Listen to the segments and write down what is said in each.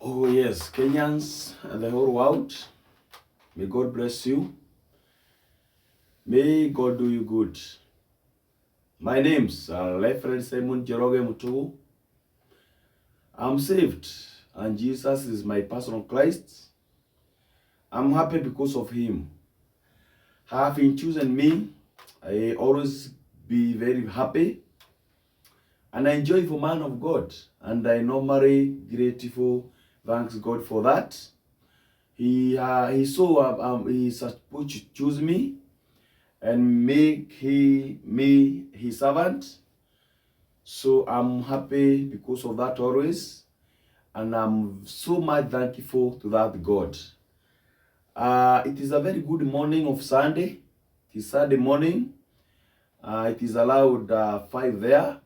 Oh yes, Kenyans and the whole world, may God bless you. May God do you good. My name's Rev Simon Njoroge M. I'm saved and Jesus is my personal Christ. I'm happy because of him. Having chosen me, I always be very happy and I enjoy for man of God, and I normally grateful, thanks God for that. He supposed to choose me and make me his servant. So I'm happy because of that always, and I'm so much thankful to that God. It is a very good morning of Sunday. It is Sunday morning. It is allowed 5 there,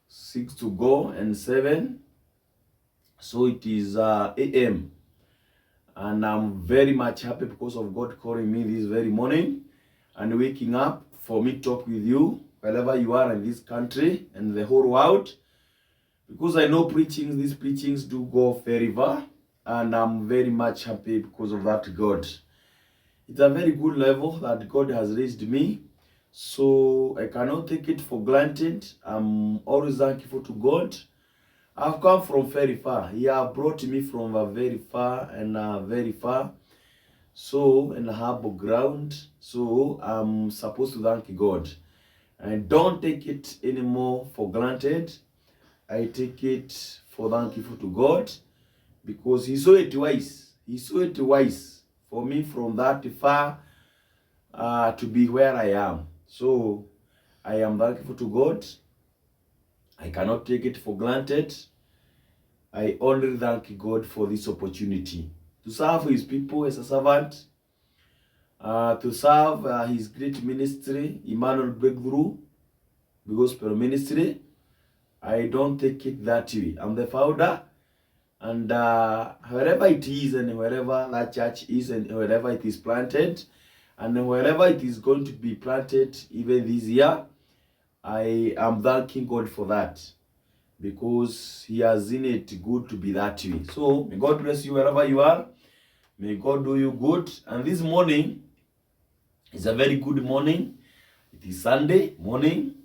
6 to go, and 7. So it is A.M. And I'm very much happy because of God calling me this very morning and waking up for me to talk with you wherever you are in this country and the whole world. Because I know these preachings do go very far, and I'm very much happy because of that God. It's a very good level that God has raised me, so I cannot take it for granted. I'm always thankful to God. I've come from very far. He has brought me from a very far and very far. So, in a humble ground. So, I'm supposed to thank God. And don't take it anymore for granted. I take it for thankful to God, because He saw it wise. He saw it wise for me from that far to be where I am. So, I am thankful to God. I cannot take it for granted. I only thank God for this opportunity to serve His people as a servant, to serve His great ministry, Emmanuel Breakthrough, the Gospel Ministry. I don't take it that way. I'm the founder, and wherever it is, and wherever that church is, and wherever it is planted, and wherever it is going to be planted even this year, I am thanking God for that, because He has seen it good to be that way. So, may God bless you wherever you are. May God do you good. And this morning is a very good morning. It is Sunday morning.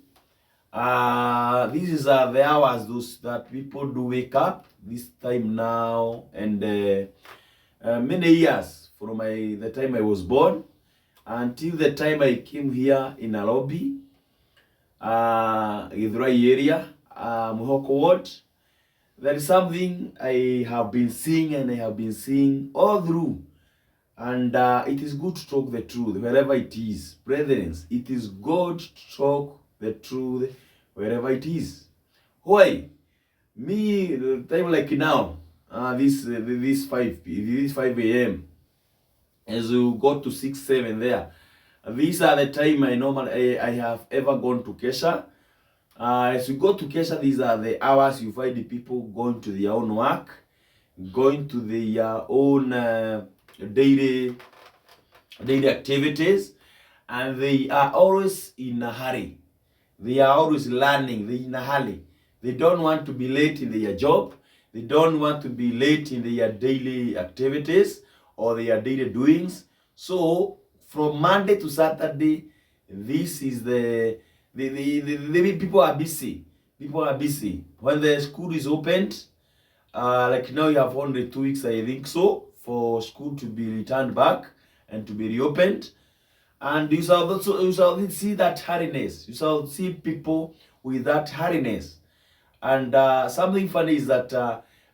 This is the hours those that people do wake up this time now, and many years from the time I was born until the time I came here in Nairobi, Githurai area, Muhoko Ward. There is something I have been seeing, and I have been seeing all through. And it is good to talk the truth wherever it is. Brethren, it is good to talk the truth wherever it is. Why? Me, the time like now, this 5 a.m. as you go to 6, 7 there. These are the time I have ever gone to Kesha. As you go to Kesha, these are the hours you find the people going to their own work, going to their own daily activities, and they are always in a hurry. They are always learning. They're in a hurry. They don't want to be late in their job. They don't want to be late in their daily activities or their daily doings. So from Monday to Saturday, this is the people are busy. People are busy. When the school is opened, like now you have only 2 weeks, I think so, for school to be returned back and to be reopened. And you shall see that hurriness. You shall see people with that hurriness. And something funny is that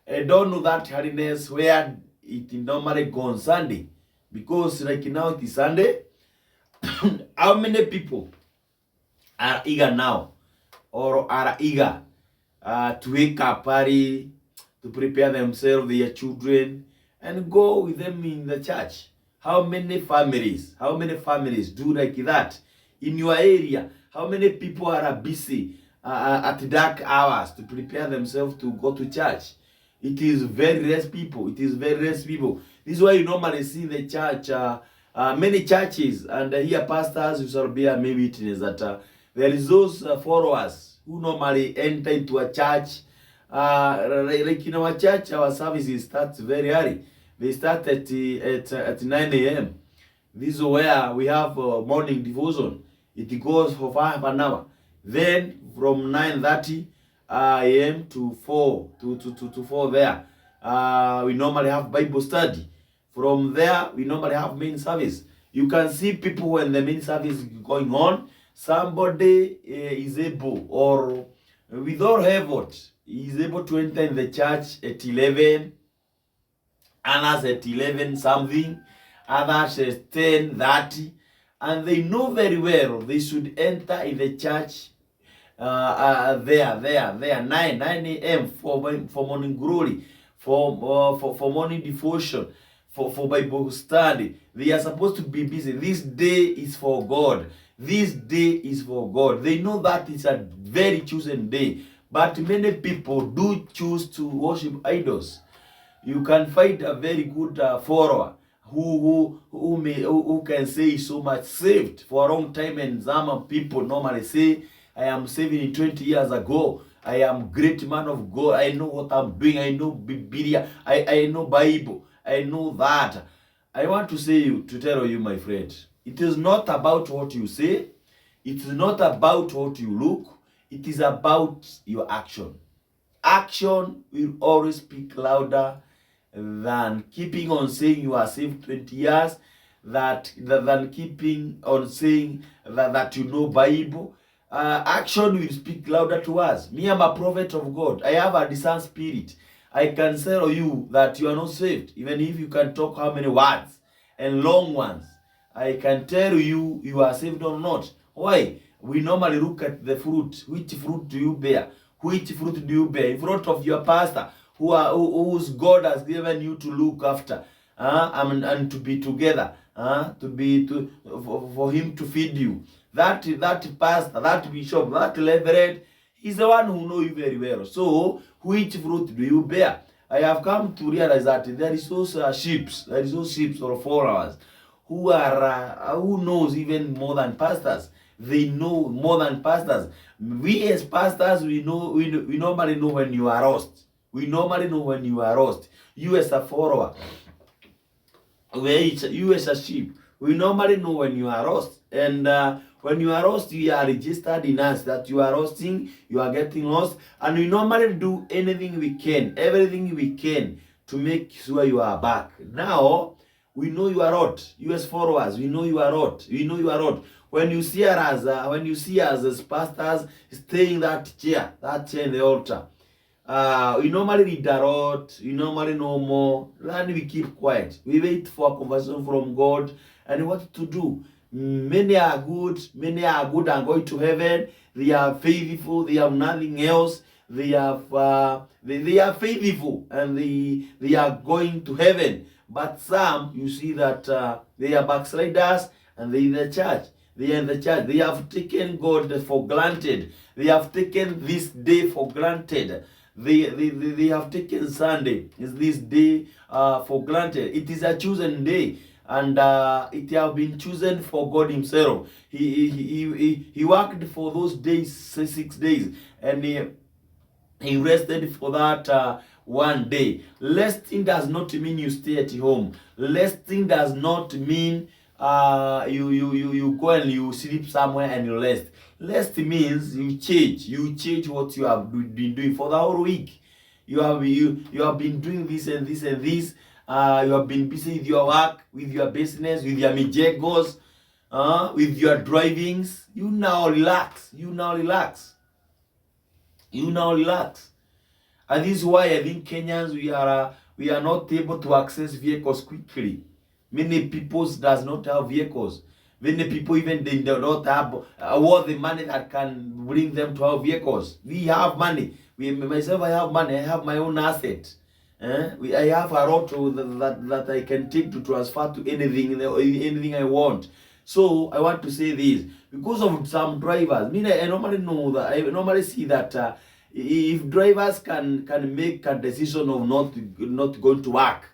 I don't know that hurriness where it normally goes on Sunday. Because like now it is Sunday. How many people are eager now, or are eager to wake up early, to prepare themselves, their children, and go with them in the church? How many families do like that in your area? How many people are busy at dark hours to prepare themselves to go to church? It is very less people. It is very less people. This is why you normally see the church, many churches, and here pastors, you shall be maybe witness that there is those followers who normally enter into a church Like in our church, our services start very early. They start at 9 a.m. This is where we have morning devotion. It goes for half an hour. Then from 9:30 a.m. to 4 to 4 there, we normally have Bible study. From there, we normally have main service. You can see people when the main service is going on. Somebody is able, or with all effort, is able to enter in the church at 11, others at 11 something, others at 10:30, and they know very well they should enter in the church there 9 a.m. for morning glory, for morning devotion, for Bible study. They are supposed to be busy. This day is for God. This day is for God. They know that it's a very chosen day, but many people do choose to worship idols. You can find a very good follower who can say so much saved for a long time, and some people normally say, I am saving in 20 years ago. I am great man of God. I know what I'm doing. I know Bible. I know Bible. I know that. I want to tell you, my friend, it is not about what you say. It is not about what you look. It is about your action. Action will always speak louder than keeping on saying you are saved 20 years, than keeping on saying that you know Bible. Action will speak louder to us. Me, I'm a prophet of God. I have a discerned spirit. I can tell you that you are not saved, even if you can talk how many words and long ones. I can tell you you are saved or not. Why? We normally look at the fruit. Which fruit do you bear? Which fruit do you bear in front of your pastor, whose God has given you to look after, and to be together, for him to feed you? That pastor, that bishop, that reverend, he's the one who knows you very well. So, which fruit do you bear? I have come to realize that there is also sheep or followers who knows even more than pastors. They know more than pastors. We as pastors, we normally know when you are lost. We normally know when you are lost. You as a follower, you as a sheep, we normally know when you are lost. And when you are lost, you are registered in us that you are losting, you are getting lost. And we normally do anything we can, everything we can to make sure you are back. Now, we know you are out. You as followers, we know you are out. We know you are out. When you see us as pastors staying that chair in the altar, we normally read a lot, we normally know more, then we keep quiet. We wait for a conversation from God and what to do. Many are good and going to heaven. They are faithful, they have nothing else. They are faithful and they are going to heaven. But some, you see that they are backsliders and they are in the church. They are in the church. They have taken God for granted. They have taken this day for granted. They have taken Sunday, is this day for granted. It is a chosen day, and it have been chosen for God himself. He worked for those days, 6 days, and he rested for that one day. Resting does not mean you stay at home. Resting does not mean you go and you sleep somewhere and you rest. Rest means you change what you have been doing for the whole week. You have been doing this and this and this. You have been busy with your work, with your business, with your mijegos, with your drivings. You now relax. And this is why I think Kenyans, we are not able to access vehicles quickly. Many people does not have vehicles. Many people even they do not have all the money that can bring them to have vehicles. We have money. Myself, I have money. I have my own asset. I have a lot that I can take to transfer to anything I want. So I want to say this because of some drivers. I normally know that. I normally see that if drivers can make a decision of not going to work,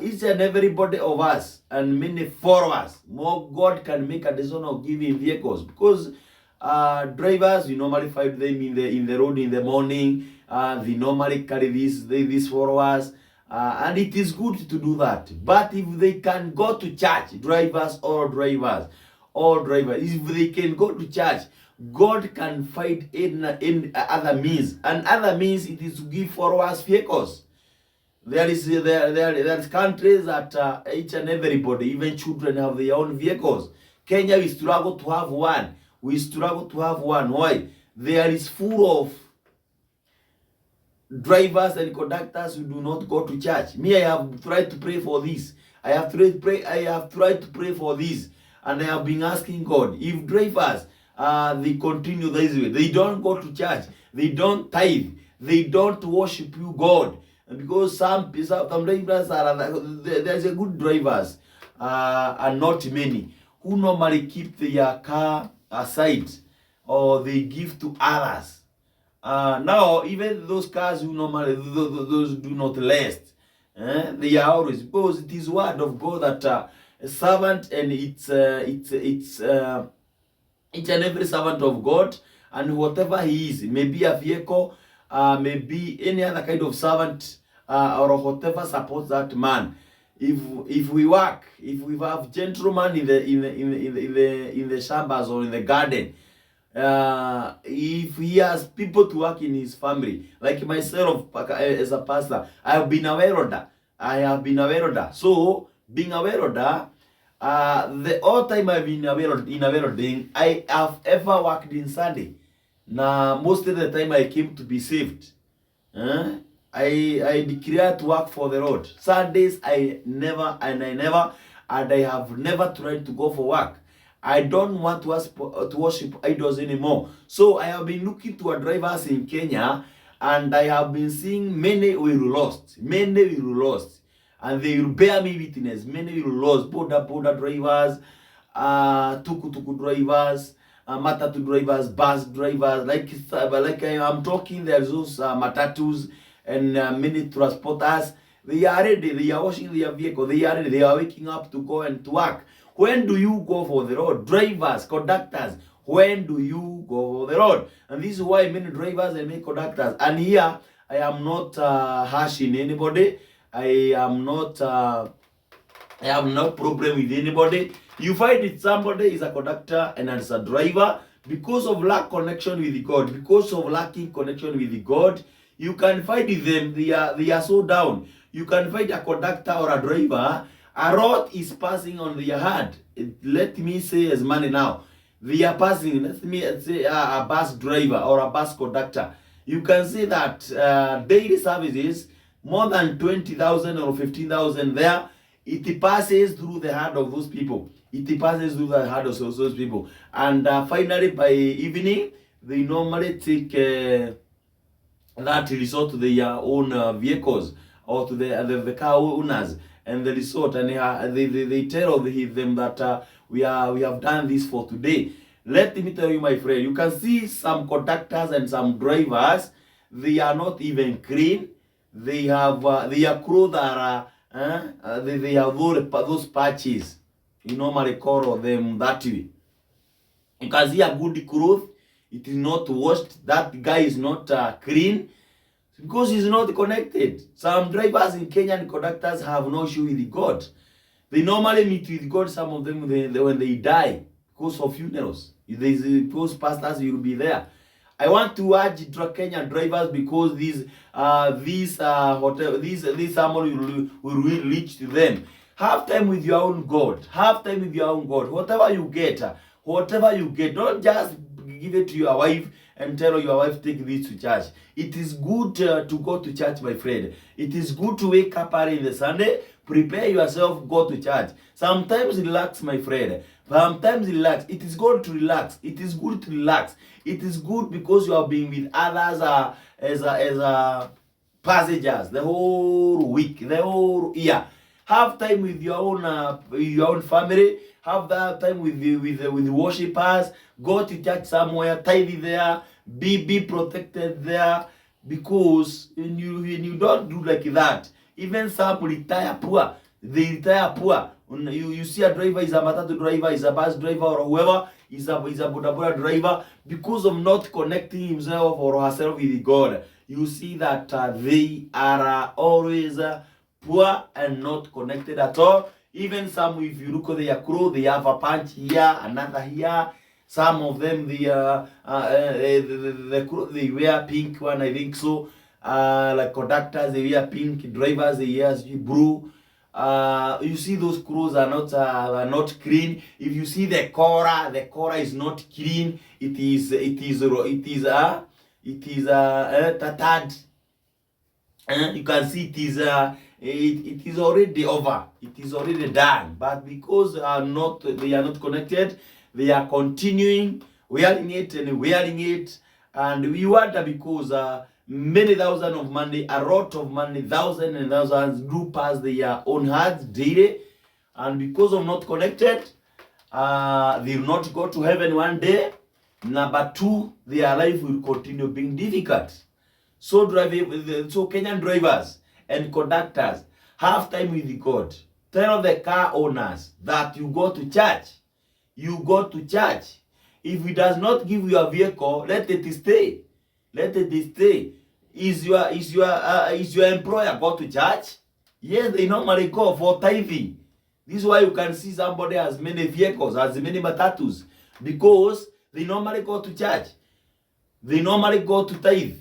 each and everybody of us and many followers, more God can make a decision of giving vehicles, because Drivers, we normally find them in the road in the morning. They normally carry these followers, and it is good to do that. But if they can go to church, drivers, if they can go to church, God can find in other means, and other means it is to give followers vehicles. There's countries that each and everybody, even children, have their own vehicles. Kenya, we struggle to have one. Why? There is full of drivers and conductors who do not go to church. Me, I have tried to pray for this. I have tried to pray for this, and I have been asking God, if drivers they continue this way, they don't go to church, they don't tithe, they don't worship you, God. And because some drivers there's a good drivers, and not many, who normally keep their car aside or they give to others. Now, even those cars who normally those do not last, they are always, because it is word of God that a servant, and it's each and every servant of God, and whatever he is, maybe a vehicle, maybe any other kind of servant, or whatever supports that man. If we work, if we have gentlemen in the chambers or in the garden, if he has people to work in his family, like myself as a pastor, I have been a welder. So being a welder, the all time I've been in a welding, I have ever worked in Sunday. Now most of the time I came to be saved. I declare to work for the Lord. Sundays I have never tried to go for work. I don't want to worship idols anymore. So I have been looking to drivers in Kenya, and I have been seeing many will lost. And they will bear me witness. Many will lost. Boda drivers, tuku drivers, matatu drivers, bus drivers. Like I'm talking, there's those matatus and many transporters. They are ready. They are washing their vehicle. They are ready. They are waking up to go and to work. When do you go for the road? Drivers, conductors, when do you go for the road? And this is why many drivers and many conductors. And here, I am not harshing anybody. I have no problem with anybody. You find it, somebody is a conductor and is a driver, because of lack connection with God, because of lacking connection with God, you can find them, they are so down. You can find a conductor or a driver, a road is passing on their heart. Let me say as money now. They are passing, let me say a bus driver or a bus conductor. You can see that daily services, more than 20,000 or 15,000 there, it passes through the heart of those people. It passes through the heart of those people. And finally, by evening, they normally take that resort to their own vehicles, or to the car owners and the resort, and they tell them that we have done this for today. Let me tell you, my friend, you can see some conductors and some drivers, they are not even clean. They have their clothes are they have those patches. You normally call them that way. You can see a good cloth, it is not washed. That guy is not clean, because he's not connected. Some drivers in Kenyan conductors have no issue with God. They normally meet with God, some of them, when they die, because of funerals. If there's those pastors, you'll be there. I want to urge Kenyan drivers, because these sermon will reach to them. Have time with your own God. Have time with your own God. Whatever you get, don't just give it to your wife and tell your wife, take this to church. It is good to go to church, my friend. It is good to wake up early in the Sunday, prepare yourself, go to church. Sometimes relax, my friend. Sometimes relax. It is good to relax. It is good to relax. It is good because you are being with others as passengers the whole week, the whole year. Have time with your own family. Have that time with the worshipers. Go to church somewhere, tithe there, be protected there, because when you don't do like that, even some retire poor. They retire poor. You see a driver is a matatu driver, is a bus driver, or whoever is a boda boda driver, because of not connecting himself or herself with God. You see that they are always poor and not connected at all. Even some, if you look at their crew, they have a punch here, another here. Some of them, the crew, they wear pink one, I think so. Like conductors, they wear pink. Drivers, they wear blue. You see those crews are not clean. If you see the Cora is not clean. It is tattered. You can see it is already over. It is already done. But because they are not connected, they are continuing wearing it, and we wonder because many thousands of money, a lot of money, thousands and thousands do pass their own hands daily, and because of not connected, they will not go to heaven one day. Number two, their life will continue being difficult. So Kenyan drivers and conductors, have time with God. Tell the car owners that you go to church. You go to church. If it does not give you a vehicle, let it stay. Let it stay. Is your employer go to church? Yes, they normally go for tithing. This is why you can see somebody has many vehicles, has many matatus, because they normally go to church. They normally go to tithe.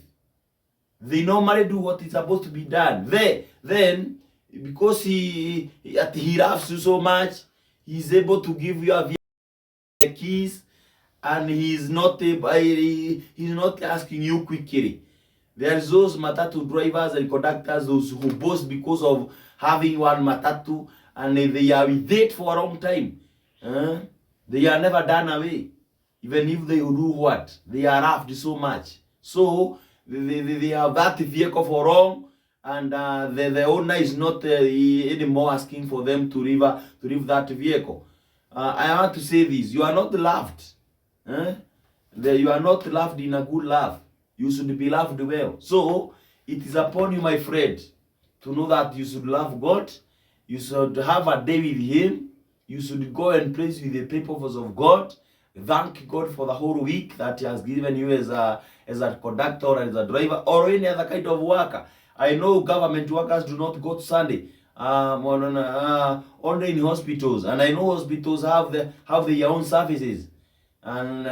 They normally do what is supposed to be done. Then because he loves you so much, he's able to give you a keys, and he's not asking you quickly. There's those matatu drivers and conductors, those who boast because of having one matatu, and they are with it for a long time. They are never done away. Even if they do what, they are after so much. So they have that vehicle for long, and the owner is not anymore asking for them to leave that vehicle. I want to say this: you are not loved. You are not loved in a good love. You should be loved well. So it is upon you, my friend, to know that you should love God. You should have a day with Him. You should go and praise with the purpose of God. Thank God for the whole week that He has given you as a conductor or as a driver or any other kind of worker. I know government workers do not go to Sunday. Only in hospitals, and I know hospitals have their own services, and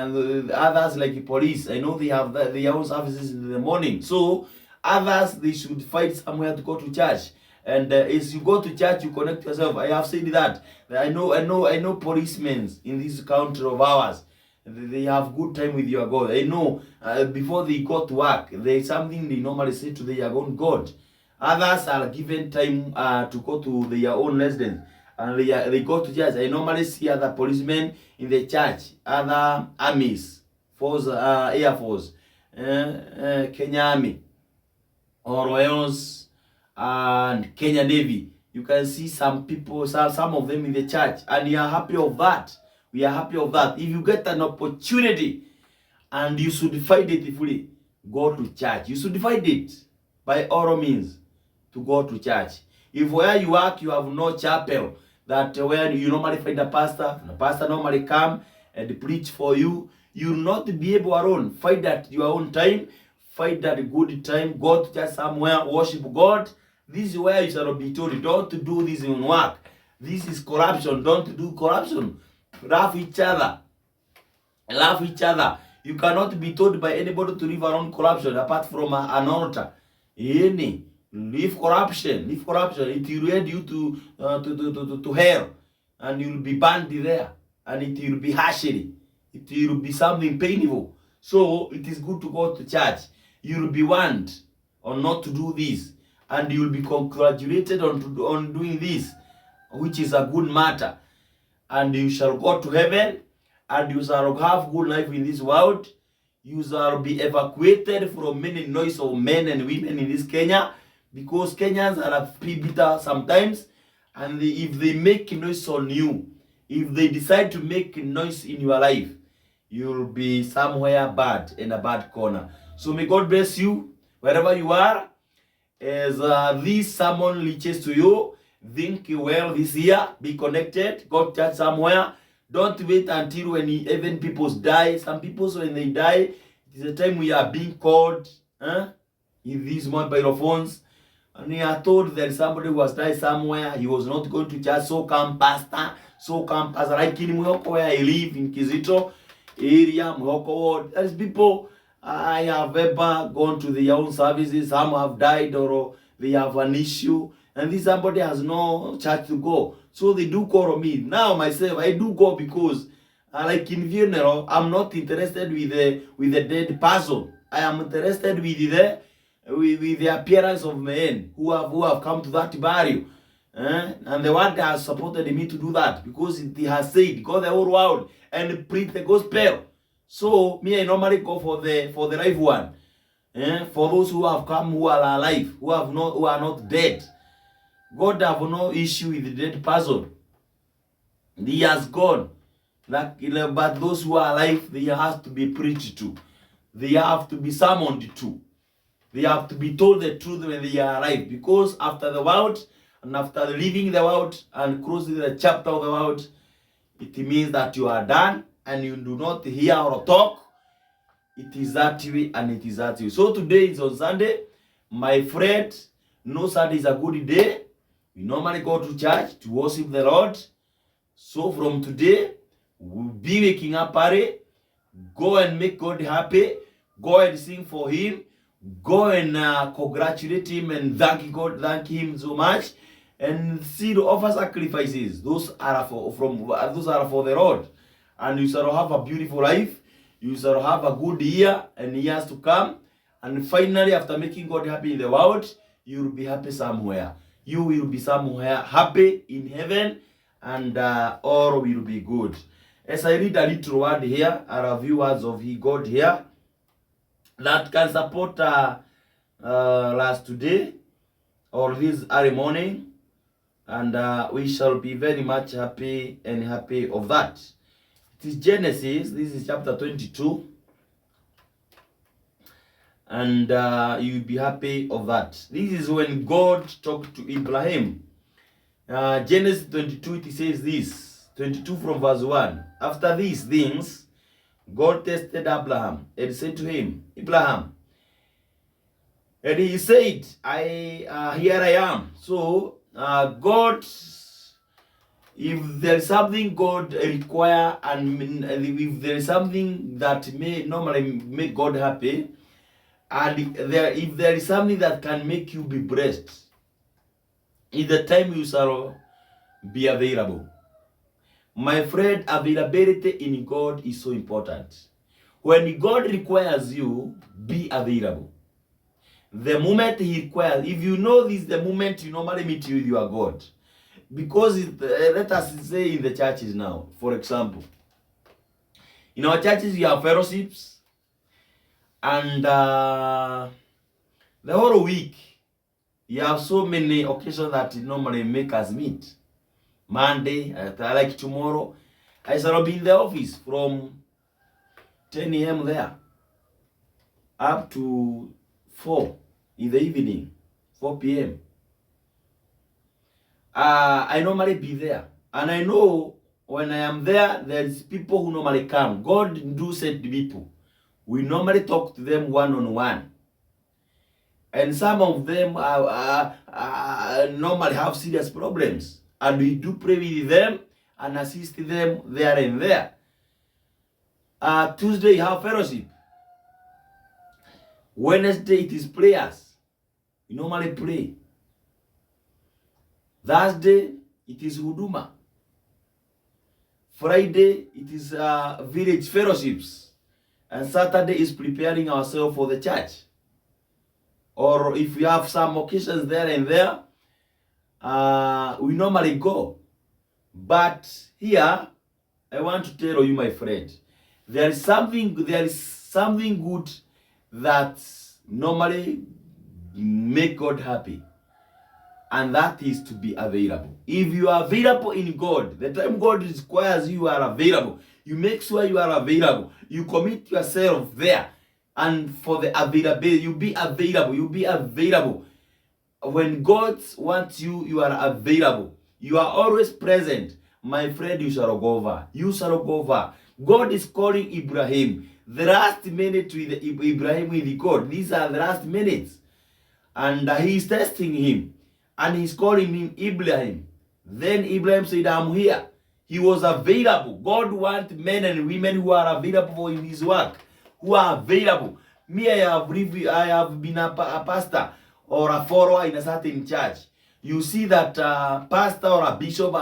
others like police, I know they have their own services in the morning. So others, they should find somewhere to go to church, and as you go to church, you connect yourself. I have said that I know policemen in this country of ours. They have good time with your God. I know before they go to work, there is something they normally say to their own God. Others are given time to go to their own residence, and they go to church. I normally see other policemen in the church, other armies, force, Air Force, Kenya Army, or Royals, and Kenya Navy. You can see some people, some of them in the church, and we are happy of that. We are happy of that. If you get an opportunity, and you should find it fully, go to church. You should find it by all means to go to church. If where you work you have no chapel, that where you normally find a pastor, and the pastor normally come and preach for you, you will not be able alone. Find that your own time, find that good time, go to church somewhere, worship God. This is where you shall be told, don't do this in work. This is corruption. Don't do corruption. Love each other. Love each other. You cannot be told by anybody to live around corruption apart from an altar. Leave corruption. Leave corruption. It will lead you to hell, and you will be burned there, and it will be harshly. It will be something painful. So it is good to go to church. You will be warned on not to do this, and you will be congratulated on doing this, which is a good matter. And you shall go to heaven, and you shall have good life in this world. You shall be evacuated from many noise of men and women in this Kenya, because Kenyans are pretty bitter sometimes, and if they make noise on you, if they decide to make noise in your life, you'll be somewhere bad, in a bad corner. So may God bless you wherever you are. As this sermon reaches to you, think well this year. Be connected. Go to church somewhere. Don't wait until when even people die. Some people, when they die, it is the time we are being called in these mobile phones. And we are told there is somebody who has died somewhere. He was not going to church. So come, pastor. So come, pastor. Like in Mwoko, where I live, in Kizito area, Mwoko ward. There is people, I have ever gone to their own services. Some have died or they have an issue. And this somebody has no church to go. So they do call me. Now myself, I do go because like in funeral, I'm not interested with the dead person. I am interested with the appearance of men who have come to that burial. And the word has supported me to do that because he has said, go the whole world and preach the gospel. So me, I normally go for the live one. For those who have come, who are alive, who are not dead. God have no issue with the dead person. He has gone. But those who are alive, they have to be preached to. They have to be summoned to. They have to be told the truth when they are alive. Because after the world, and after leaving the world and crossing the chapter of the world, it means that you are done and you do not hear or talk. It is that way and it is that way. So today is on Sunday. My friend, no, Sunday is a good day. We normally go to church to worship the Lord. So from today, we'll be waking up early. Go and make God happy. Go and sing for Him. Go and congratulate Him and thank God, thank Him so much. And see to offer sacrifices. Those are for the Lord. And you shall have a beautiful life. You shall have a good year and years to come. And finally, after making God happy in the world, you will be happy somewhere. You will be somewhere happy in heaven, and all will be good. As I read a little word here, a few words of God here that can support last today or this early morning, and we shall be very much happy of that. It is Genesis. This is chapter 22. And you'll be happy of that. This is when God talked to Abraham. Genesis 22, it says this. 22 from verse 1. After these things, God tested Abraham and said to him, Abraham. And he said, here I am. So, God, if there is something God require, and if there is something that may normally make God happy, and if there is something that can make you be blessed, in the time you shall be available. My friend, availability in God is so important. When God requires you, be available. The moment He requires, if you know this, the moment you normally meet with your God. Because let us say in the churches now, for example, in our churches you have fellowships. And the whole week, you have so many occasions that normally make us meet. Monday, like tomorrow, I shall be in the office from 10 a.m. there up to 4 in the evening, 4 p.m. I normally be there. And I know when I am there, there's people who normally come. God do send people. We normally talk to them one-on-one. And some of them normally have serious problems. And we do pray with them and assist them there and there. Tuesday, you have fellowship. Wednesday, it is prayers. We normally pray. Thursday, it is huduma. Friday, it is village fellowships. And Saturday is preparing ourselves for the church. Or if we have some occasions there and there, we normally go. But here, I want to tell you, my friend, there is something good that normally make God happy. And that is to be available. If you are available in God, the time God requires you are available. You make sure you are available. You commit yourself there. And for the availability, you be available. when God wants you, you are available. You are always present. My friend, you shall go over. You shall go over. God is calling Abraham. The last minute with Abraham with God. These are the last minutes. And he is testing him. And he's calling him Abraham. Then Abraham said, I'm here. He was available. God wants men and women who are available for his work. Who are available. Me, I have been a pastor or a follower in a certain church. You see that pastor or a bishop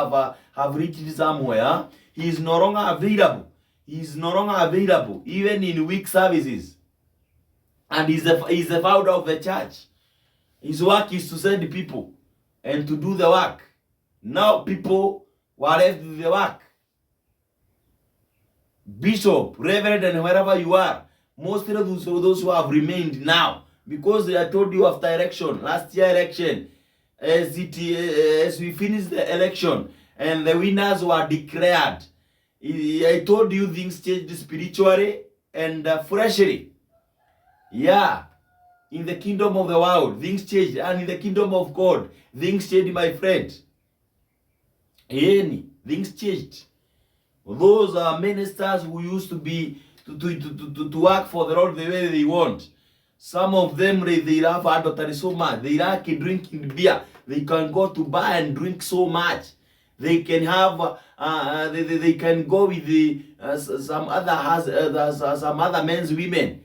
have reached somewhere. He is no longer available. He is no longer available, even in week services. And he's the founder of the church. His work is to send people and to do the work. Now people were left with the work. Bishop, reverend, and wherever you are, mostly those who have remained now, because I told you after election, last year election, as we finished the election and the winners were declared, I told you things changed spiritually and freshly. Yeah, in the kingdom of the world, things changed, and in the kingdom of God, things changed, my friend. Things changed. Those are ministers who used to be to work for the Lord the way they want. Some of them, they love adultery so much. They like drinking beer. They can go to bar and drink so much. They can have they can go with the some other men's women.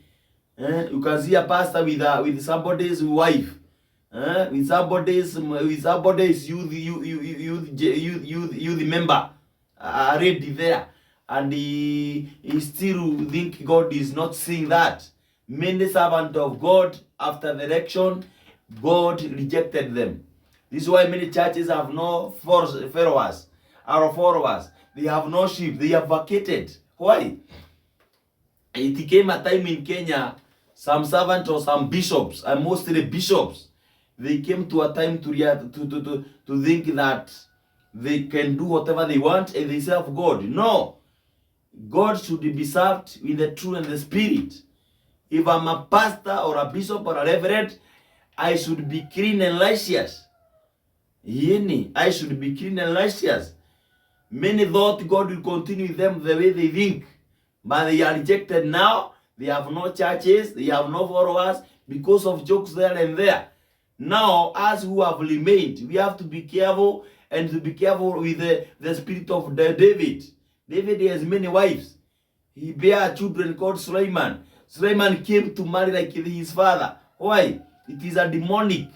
You can see a pastor with somebody's wife. With somebody's youth member already there, and he still think God is not seeing that. Many servants of God, after the election, God rejected them. This is why many churches have no followers. They have no sheep. They have vacated. Why? It came a time in Kenya, some servants or some bishops, and mostly bishops, they came to a time to think that they can do whatever they want and they serve God. No. God should be served in the truth and the spirit. If I'm a pastor or a bishop or a reverend, I should be clean and righteous. I should be clean and righteous. Many thought God will continue with them the way they think. But they are rejected now. They have no churches. They have no followers because of jokes there and there. Now, us who have remained, we have to be careful and to be careful with the spirit of David. David has many wives. He bare children called Sulaiman. Sulaiman came to marry like his father. Why? It is a demonic.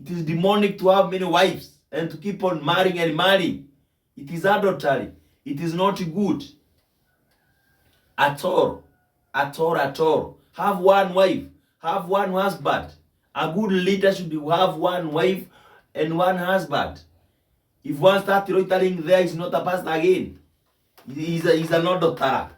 It is demonic to have many wives and to keep on marrying and marrying. It is adultery. It is not good. At all. At all, at all. Have one wife. Have one husband. A good leader should have one wife and one husband. If one starts loitering there, he's not a pastor again. He's an adulterer.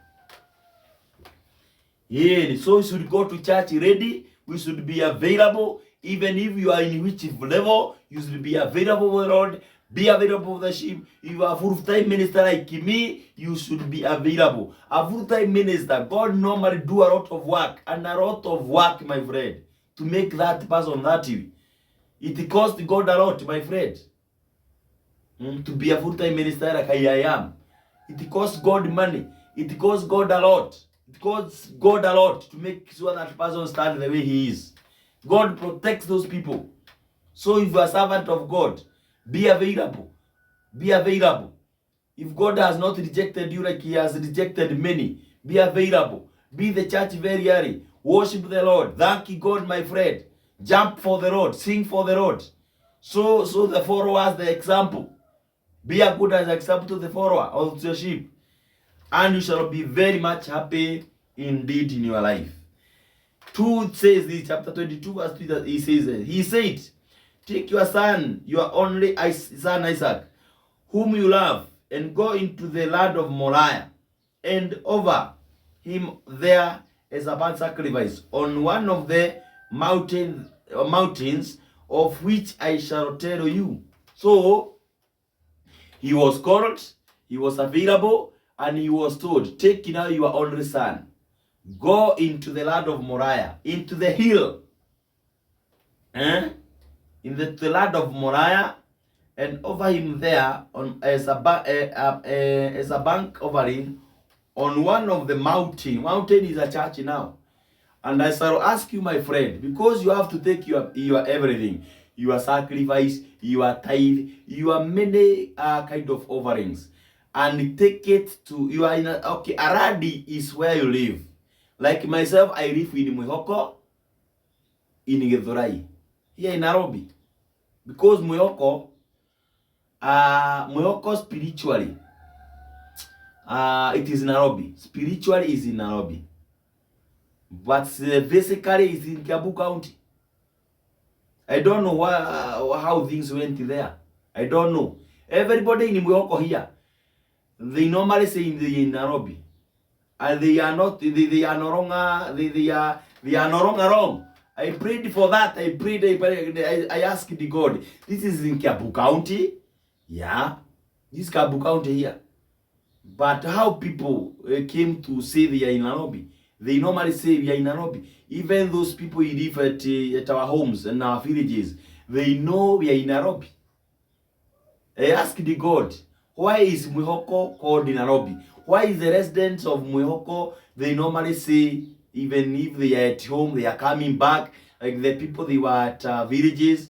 Yeah, so we should go to church ready. We should be available. Even if you are in which level, you should be available for the Lord. Be available for the sheep. If you are a full-time minister like me, you should be available. A full-time minister, God normally do a lot of work. And a lot of work, my friend, to make that person that way. It costs God a lot, my friend. To be a full-time minister like I am. It costs God money. It costs God a lot. It costs God a lot to make sure that person stand the way he is. God protects those people. So if you are a servant of God, be available. Be available. If God has not rejected you like he has rejected many, be available. Be the church very early. Worship the Lord. Thank God, my friend. Jump for the Lord. Sing for the Lord. So the followers, the example. Be a good as example to the follower of your sheep. And you shall be very much happy indeed in your life. 2 says this, chapter 22 verse 3, he said, take your son, your only son Isaac, whom you love, and go into the land of Moriah, and offer him there as a burnt sacrifice on one of the mountains of which I shall tell you. So he was called, he was available, and he was told, take now your only son, go into the land of Moriah, into the hill. in the land of Moriah, and over him there on as a bank offering on one of the mountain. Mountain is a church now. And I shall ask you, my friend, because you have to take your everything, your sacrifice, your tithe, your many kind of offerings, and take it to you are in a, okay. Aradi is where you live. Like myself, I live in Mwihoko, in Githurai, here in Nairobi, because Mwihoko spiritually, it is Nairobi. Spiritually is in Nairobi, but basically is in Kiambu County. I don't know how things went there. I don't know. Everybody in Mwihoko here, they normally say in Nairobi, and they are not. They are no longer. They are no longer wrong. I prayed for that. I prayed. I asked the God. This is in Kiambu County. Yeah, this is Kiambu County here. But how people came to say they are in Nairobi? They normally say we are in Nairobi. Even those people who live at our homes and our villages, they know we are in Nairobi. I asked the God, why is Mwihoko called in Nairobi? Why is the residents of Mwihoko, they normally say, even if they are at home, they are coming back, like the people they were at villages,